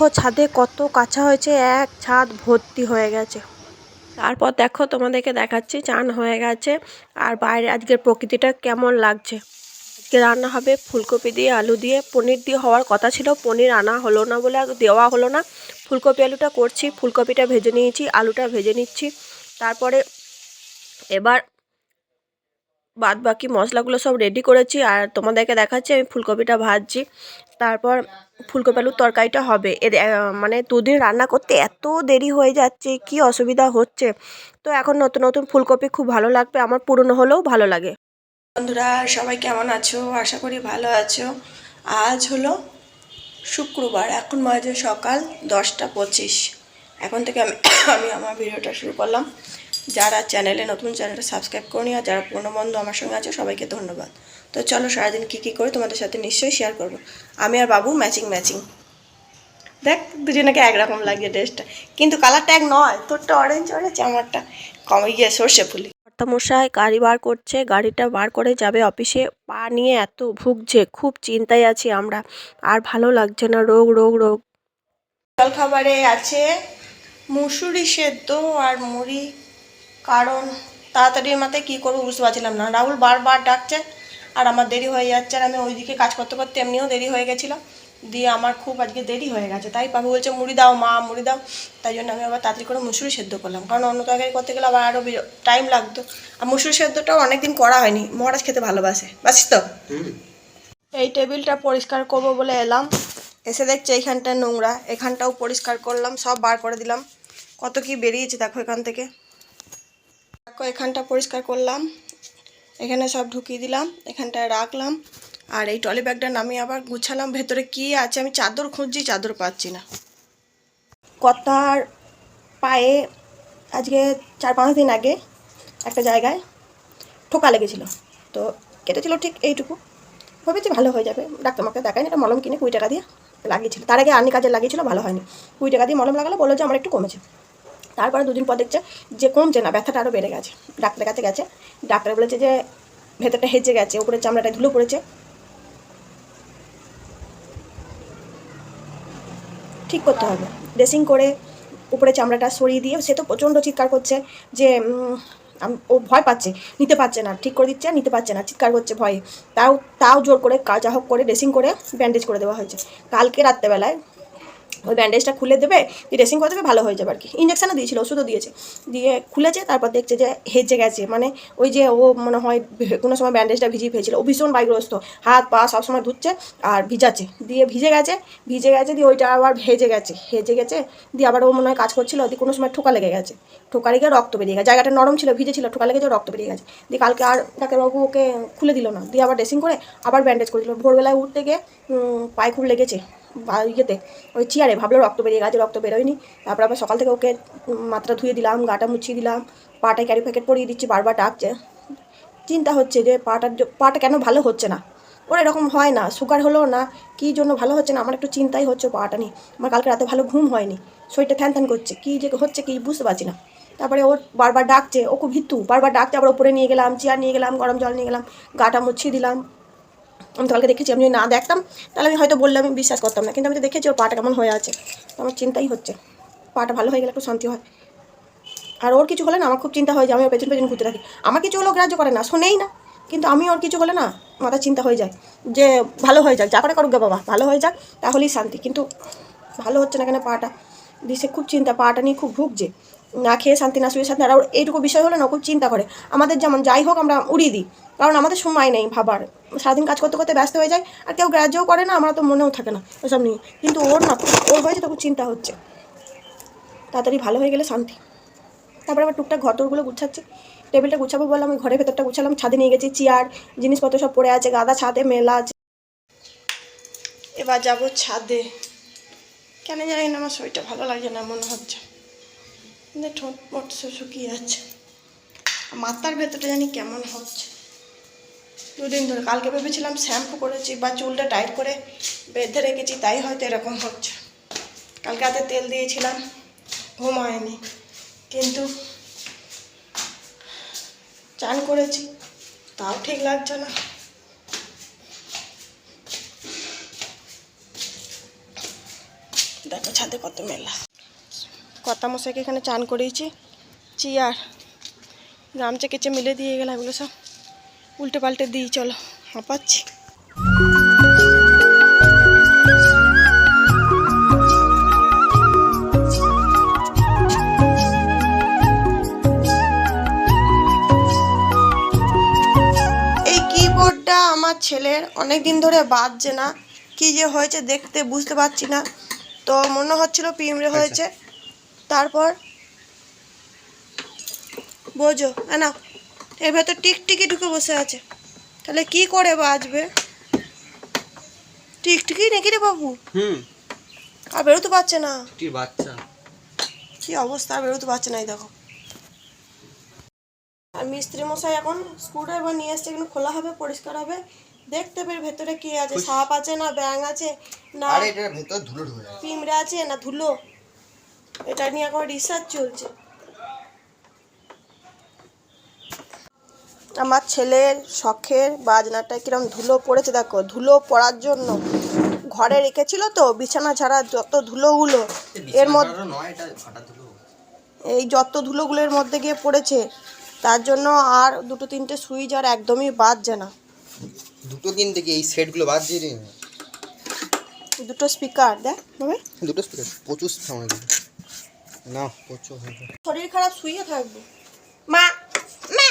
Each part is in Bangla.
দেখো ছাদে কত কাঁচা হয়েছে, এক ছাদ ভর্তি হয়ে গেছে। তারপর দেখো তোমাদেরকে দেখাচ্ছি, চান হয়ে গেছে আর বাইরে আজকের প্রকৃতিটা কেমন লাগছে। আজকে রান্না হবে ফুলকপি দিয়ে আলু দিয়ে, পনির দিয়ে হওয়ার কথা ছিল, পনির আনা হলো না বলে আর দেওয়া হলো না। ফুলকপি আলুটা করছি, ফুলকপিটা ভেজে নিয়েছি, আলুটা ভেজে নিচ্ছি। তারপরে এবার বাদ বাকি মশলাগুলো সব রেডি করেছি আর তোমাদেরকে দেখাচ্ছি আমি ফুলকপিটা ভাজছি। তারপর ফুলকপি আলুর তরকারিটা হবে। মানে দুদিন রান্না করতে এত দেরি হয়ে যাচ্ছে, কি অসুবিধা হচ্ছে। তো এখন নতুন নতুন ফুলকপি খুব ভালো লাগবে আমার, পুরনো হলেও ভালো লাগে। বন্ধুরা সবাই কেমন আছো? আশা করি ভালো আছো। আজ হলো শুক্রবার, এখন বাজে সকাল 10টা 25। এখন থেকে আমি আমার ভিডিওটা শুরু করলাম। যারা চ্যানেলে নতুন, চ্যানেলটা সাবস্ক্রাইব করনি, আর যারা পুরনো বন্ধু আমার সঙ্গে আছে সবাইকে ধন্যবাদ। তো চলো সারাদিন কী কী করে তোমাদের সাথে নিশ্চয়ই শেয়ার করবো। আমি আর বাবু ম্যাচিং ম্যাচিং, দেখ দুজনকে একরকম লাগে ড্রেসটা, কিন্তু কালারটা এক নয়, তোরটা অরেঞ্জ অরেঞ্জ, আমারটা সর্ষে ফুলি। কর্তামশাই গাড়ি বার করছে, গাড়িটা বার করে যাবে অফিসে। পা নিয়ে এত ভুগছে, খুব চিন্তায় আছি আমরা, আর ভালো লাগছে না, রোগ রোগ রোগ। জলখাবারে আছে মুসুরি সেদ্ধ আর মুড়ি, কারণ তাড়াতাড়ির মাথায় কী করবো বুঝতে পারছিলাম না। রাহুল বারবার ডাকছে আর আমার দেরি হয়ে যাচ্ছে, আর আমি ওইদিকে কাজ করতে করতে এমনিও দেরি হয়ে গেছিলো, দিয়ে আমার খুব আজকে দেরি হয়ে গেছে। তাই বাবু বলছে মুড়ি দাও মা, মুড়ি দাও। তাই জন্য আমি আবার তাড়াতাড়ি করে মুসুরি সেদ্ধ করলাম, কারণ অন্য তরকারি করতে গেলে আবার আরও টাইম লাগতো। আর মুসুরি সেদ্ধটাও অনেকদিন করা হয়নি, মহারাজ খেতে ভালোবাসে, বাসিস তো। এই টেবিলটা পরিষ্কার করবো বলে এলাম, এসে দেখছি এইখানটা নোংরা, এখানটাও পরিষ্কার করলাম, সব বার করে দিলাম। কত কি বেরিয়েছে দেখো এখান থেকে। দেখো এখানটা পরিষ্কার করলাম, এখানে সব ঢুকিয়ে দিলাম, এখানটায় রাখলাম। আর এই ট্রলি ব্যাগটা নামিয়ে আবার গুছালাম, ভেতরে কি আছে আমি চাদর খুঁজছি, চাদর পাচ্ছি না। কর্তার পায়ে আজকে 4-5 দিন আগে একটা জায়গায় ঠোকা লেগেছিলো, তো কেটেছিল ঠিক এইটুকু। ভেবেছি ভালো হয়ে যাবে, ডাক্তারমাকে দেখায়নি, একটা মলম কিনে 20 টাকা দিয়ে লাগিয়েছিল। তার আগে আর্নি কাজে লাগিয়েছিল, ভালো হয়নি। 20 টাকা দিয়ে মলম লাগালো, বললো যে আমার একটু কমেছে। তারপরে 2 দিন পর দেখছে যে কমছে না, ব্যথাটা আরও বেড়ে গেছে। ডাক্তারের কাছে গেছে, ডাক্তার বলেছে যে ভেতরটা হেঁচে গেছে, উপরে চামড়াটা ধুলো পড়েছে, ঠিক করতে হবে। ড্রেসিং করে উপরে চামড়াটা সরিয়ে দিয়ে, সে তো প্রচণ্ড চিৎকার করছে যে ও ভয় পাচ্ছে, নিতে পারছে না, ঠিক করে দিচ্ছে নিতে পারছে না, চিৎকার করছে ভয়ে। তাও জোর করে যা হোক করে ড্রেসিং করে ব্যান্ডেজ করে দেওয়া হয়েছে। কালকে রাত্রেবেলায় ওই ব্যান্ডেজটা খুলে দেবে, ড্রেসিং করে দেবে, ভালো হয়ে যাবে আর কি। ইঞ্জেকশনও দিয়েছিল, ওষুধও দিয়েছে, দিয়ে খুলেছে। তারপর দেখছে যে হেজে গেছে, মানে ওই যে ও মনে হয় কোনো সময় ব্যান্ডেজটা ভিজিয়ে ফেলেছিল। ও ভীষণ বায়ুগ্রস্ত, হাত পা সবসময় ধুচ্ছে আর ভিজাচ্ছে, দিয়ে ভিজে গেছে দিয়ে ওইটা আবার হেজে গেছে। দিয়ে আবার ও মনে হয় কাজ করছিল, দিয়ে কোনো সময় ঠোকা লেগে গেছে, ঠোকা লেগে রক্ত বেরিয়ে গেছে। জায়গাটা নরম ছিল, ভিজে ছিল, ঠোকা লেগেছে, রক্ত বেরিয়ে গেছে। দিয়ে কালকে আর ডাক্তারবাবু ওকে খুলে দিল না, দিয়ে আবার ড্রেসিং করে আবার ব্যান্ডেজ করে দিল। ভোরবেলায় উঠতে গিয়ে পায়ে খুব লেগেছে, ইয়েতে ওই চেয়ারে, ভাবলো রক্ত বেরিয়ে গেছে, রক্ত বেরোয়নি। তারপর আবার সকাল থেকে ওকে মাথাটা ধুয়ে দিলাম, গাটা মুছিয়ে দিলাম, পাটায় ক্যারি প্যাকেট পরিয়ে দিচ্ছি, বারবার ডাকছে। চিন্তা হচ্ছে যে পাটা কেন ভালো হচ্ছে না। ওর এরকম হয় না, সুগার হলো না, কী জন্য ভালো হচ্ছে না, আমার একটু চিন্তাই হচ্ছে পাটা নিয়ে। আমার কালকে রাতে ভালো ঘুম হয়নি, শরীরটা থ্যান করছে, কী যে হচ্ছে কি বুঝতে পারছি না। তারপরে ওর বারবার ডাকছে, ও খুব ভিত্তু, বারবার ডাকছে। আবার ওপরে নিয়ে গেলাম, চেয়ার নিয়ে গেলাম, গরম জল নিয়ে গেলাম, গাটা মুছিয়ে দিলাম। আমি তো কালকে দেখেছি, আমি যদি না দেখতাম তাহলে আমি হয়তো বললে আমি বিশ্বাস করতাম না, কিন্তু আমি তো দেখেছি ওর পাটা কেমন হয়ে আছে। আমার চিন্তাই হচ্ছে, পাটা ভালো হয়ে গেলে একটু শান্তি হয়। আর ওর কিছু হলে না আমার খুব চিন্তা হয় যে আমি ওর পেছন পেছন ঘুরতে থাকি। আমার কিছু হলেও গ্রাহ্য করে না, শোনেই না, কিন্তু আমি ওর কিছু হলে না মাথা চিন্তা হয়ে যায় যে ভালো হয়ে যাক, যা করে করুক গে বাবা, ভালো হয়ে যাক তাহলেই শান্তি। কিন্তু ভালো হচ্ছে না কেন পাটা, দিয়ে সে খুব চিন্তা, পাটা নিয়ে খুব ভুগছে, না খেয়ে শান্তি, না শুয়ে শান্তি। আর এইটুকু বিষয় হলে না খুব চিন্তা করে। আমাদের যেমন যাই হোক আমরা উড়িয়ে দিই, কারণ আমাদের সময় নেই ভাবার, সারাদিন কাজ করতে করতে ব্যস্ত হয়ে যায়, আর কেউ গ্রাহ্যও করে না, আমার তো মনেও থাকে না ওসব নিয়ে। কিন্তু ওর না, ওর হয়েছে তো খুব চিন্তা হচ্ছে, তাড়াতাড়ি ভালো হয়ে গেলে শান্তি। তারপরে আবার টুকটাক ঘরদোরগুলো গুছাচ্ছি, টেবিলটা গুছাবো বললাম, আমি ঘরের ভেতরটা গুছালাম, ছাদে নিয়ে গেছি, চেয়ার জিনিসপত্র সব পড়ে আছে, গাদা ছাদে মেলা আছে। এবার যাবো ছাদে, কেন জানি না আমার শরীরটা ভালো লাগছে না মনে হচ্ছে, ঠোঁট মোট শুকিয়ে যাচ্ছে, মাথার ভেতরটা জানি কেমন হচ্ছে। 2 দিন ধরে, কালকে ভেবেছিলাম শ্যাম্পু করেছি বা চুলটা টাইট করে বেঁধে রেখেছি, তাই হয়তো এরকম হচ্ছে। কালকে রাতে তেল দিয়েছিলাম, ঘুম হয়নি, কিন্তু চান করেছি তাও ঠিক লাগছে না। দেখো ছাদে কত মেলা। কর্তা মশাইকে এখানে চান করিয়েছি, চেয়ার গামছা কেচে মিলে দিয়ে গেলাম, এগুলো সব উল্টে পাল্টে দিই। চলো হাঁপাচ্ছি। এই কিবোর্ডটা আমার ছেলের অনেক দিন ধরে বাজছে না, কি যে হয়েছে দেখতে বুঝতে পারছি না। তো মনে হচ্ছিল পিমড়ে হয়েছে। তারপর বোঝো না, এর ভেতর টিকটিকি ঢুকে বসে আছে, তাহলে কি করে বাজবে? টিকটিকি নাকি রে বাবু? আর বেরোতে পারছে না, বাচ্চা কি অবস্থা, আর বেরোতে পারছে না। এই দেখো, আর মিস্ত্রি মশাই এখন স্ক্রুড্রাইভার নিয়ে এসছে, এগুলো খোলা হবে, পরিষ্কার হবে, দেখতে পেরে ভেতরে কি আছে, সাপ আছে না ব্যাঙ আছে না পিমড়ে আছে না ধুলো, এটা নিয়ে এখন রিসার্চ চলছে। আমার ছেলের শখের বাজনাটা কিরম ধুলো পড়েছে দেখো। ধুলো পড়ার জন্য ঘরে রেখেছিল তো, বিছানা ছাড়া যত ধুলোগুলো এর মধ্যে, এই যত ধুলোগুলোর মধ্যে গিয়ে পড়েছে, তার জন্য আর দুটো তিনটে সুইচ আর একদমই বাজছে না। দুটো কিনতে কি এই সেটগুলো বাজছে রে? দুটো স্পিকার দেখ হবে, দুটো স্পিকার প্রচুর সাউন্ড না, প্রচুর শরীর খারাপ, শুয়ে থাকবে। মা মা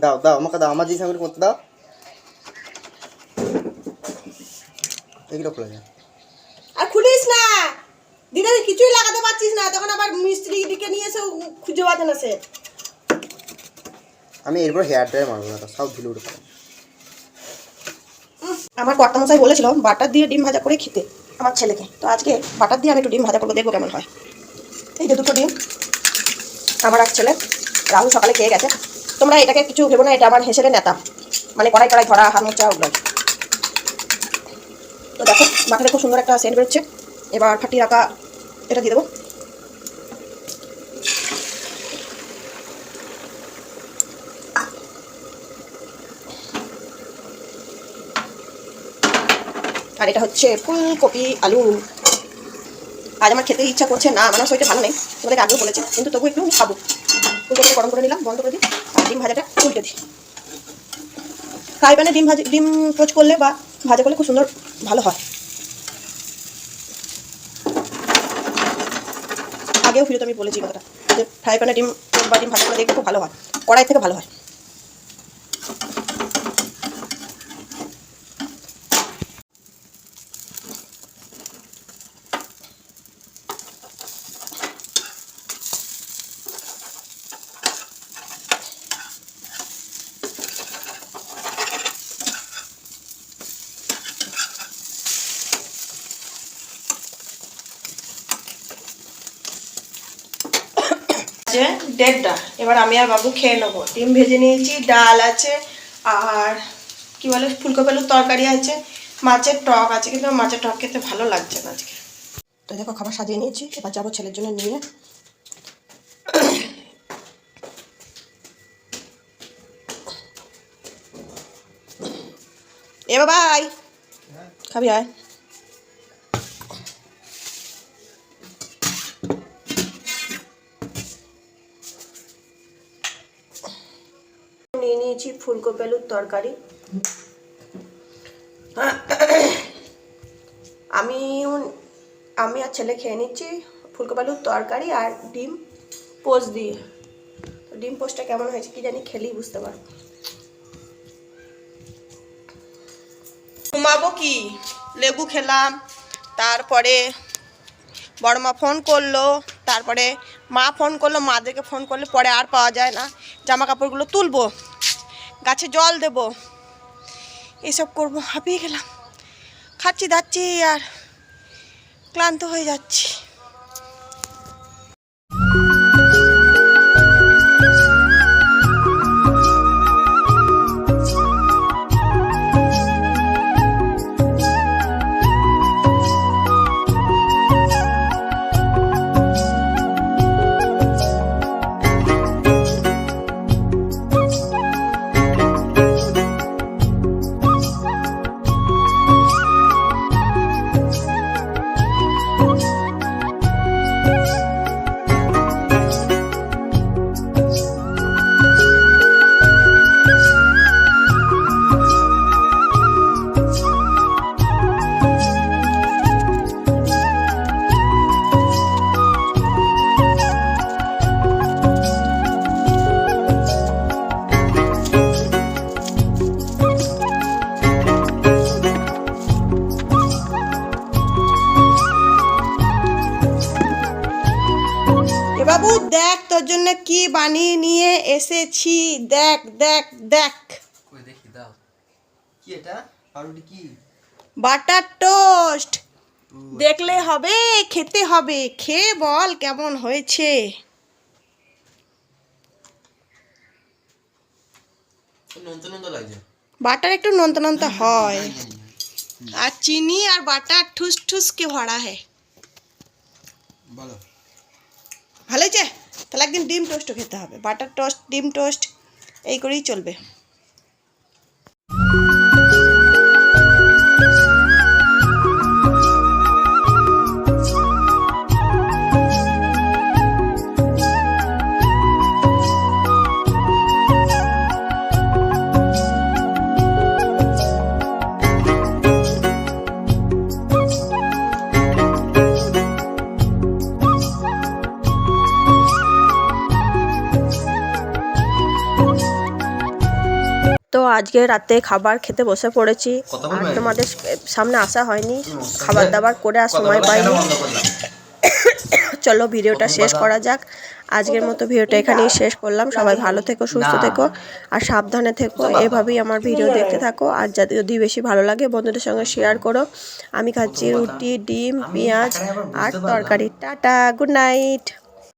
দাও দাও আমাকে দাও, আমার জিনিস আমাকে করতে দাও। এগুলো খোলা যায় আর খুলিস না দিদা, কিছুই লাগাতে পারছিস না, তখন আবার মিস্ত্রি দিকে নিয়ে এসে খুঁজে পাচ্ছে না সে। আমি এরপর হেয়ার ড্রায়ার মারবো না, সব ধুলো উঠে পড়ে। আমার কর্তা মশাই বলেছিল বাটার দিয়ে ডিম ভাজা করে খেতে আমার ছেলেকে, তো আজকে বাটার দিয়ে আমি একটু ডিম ভাজা করবো, দেখবো কেমন হয়। এই যে দুটো ডিম আমার এক ছেলে রাহুল সকালে খেয়ে গেছে। তোমরা এটাকে কিছু ভেবো না, এটা আমার হেসেলে নেতা, মানে কড়াই কড়াই ধরা, হাত মোচা ওগুলো। তো দেখো মাথাতে খুব সুন্দর একটা সেন্ট বেরোচ্ছে। এবার ফাটিয়ে রাখা এটা দিয়ে দেবো। আর এটা হচ্ছে ফুলকপি আলু। আজ আমার খেতে ইচ্ছা করছে না, আমার শরীরটা ভালো নেই, তোমাদেরকে আগেও বলেছি, কিন্তু তবু একটু খাবো। ফুলকপি গরম করে নিলাম, বন্ধ করে দিই, আর ডিম ভাজাটা উল্টে দিই। ফ্রাই প্যানে ডিম পোচ করলে বা ভাজা করলে খুব সুন্দর ভালো হয়। আগেও ভিডিওতে আমি বলেছি কথাটা, যে ফ্রাই প্যানে ডিম বা ডিম ভাজা করে দেখলে খুব ভালো হয়, কড়াই থেকে ভালো হয়। দেড়টা, এবার আমি আর বাবু খেয়ে নেবো। ডিম ভেজে নিয়েছি, ডাল আছে, আর কি বলে ফুলকপি আলুর তরকারি আছে, মাছের টক আছে, কিন্তু মাছের টক খেতে ভালো লাগছে না আজকে। তো দেখো খাবার সাজিয়ে নিয়েছি, এবার যাবো ছেলের জন্য নিয়ে। এ বাবাই খাবি আয়। নিয়ে নিয়েছি ফুলকপি আলুর তরকারি। আমি আর ছেলে খেয়ে নিচ্ছি ফুলকপি আলুর তরকারি আর ডিম পোস্ট দিয়ে। ডিম পোস্টটা কেমন হয়েছে কি জানি, খেলেই বুঝতে পারবো। ঘুমাবো কি, লেবু খেলাম, তারপরে বড় মা ফোন করলো, তারপরে মা ফোন করলো, মাদেরকে ফোন করলে পরে আর পাওয়া যায় না, জামা কাপড়গুলো তুলবো, গাছে জল দেবো, এসব করবো, হাঁপিয়ে গেলাম, খাচ্ছি দাচ্ছি আর ক্লান্ত হয়ে যাচ্ছি। বানিয়ে নিয়ে এসেছি, দেখ দেখ দেখ। কই দেখি দাও। কি এটা? পাউরুটি কি? Butter toast. দেখলে হবে, খেতে হবে। খেয়ে বল কেমন হয়েছে। নোনতা নোনতা লাগছে। বাটার একটু নোনতা নোনতা হয়, আর চিনি আর বাটার ঠুস ঠুস কে ভরা হ্যায়। বলো। ভালো হয়েছে? তাহলে একদিন ডিম টোস্টও খেতে হবে। বাটার টোস্ট, ডিম টোস্ট, এই করেই চলবে। তো আজকে রাতে খাবার খেতে বসে পড়েছি, আর তোমাদের সামনে আসা হয়নি, খাবার দাবার করে আর সময় পাইনি। চলো ভিডিওটা শেষ করা যাক। আজকের মতো ভিডিওটা এখানেই শেষ করলাম। সবাই ভালো থেকো, সুস্থ থেকো আর সাবধানে থেকো। এভাবেই আমার ভিডিও দেখতে থাকো, আর যদি বেশি ভালো লাগে বন্ধুদের সঙ্গে শেয়ার করো। আমি খাচ্ছি রুটি, ডিম, পেঁয়াজ আর তরকারি। Tata, good night.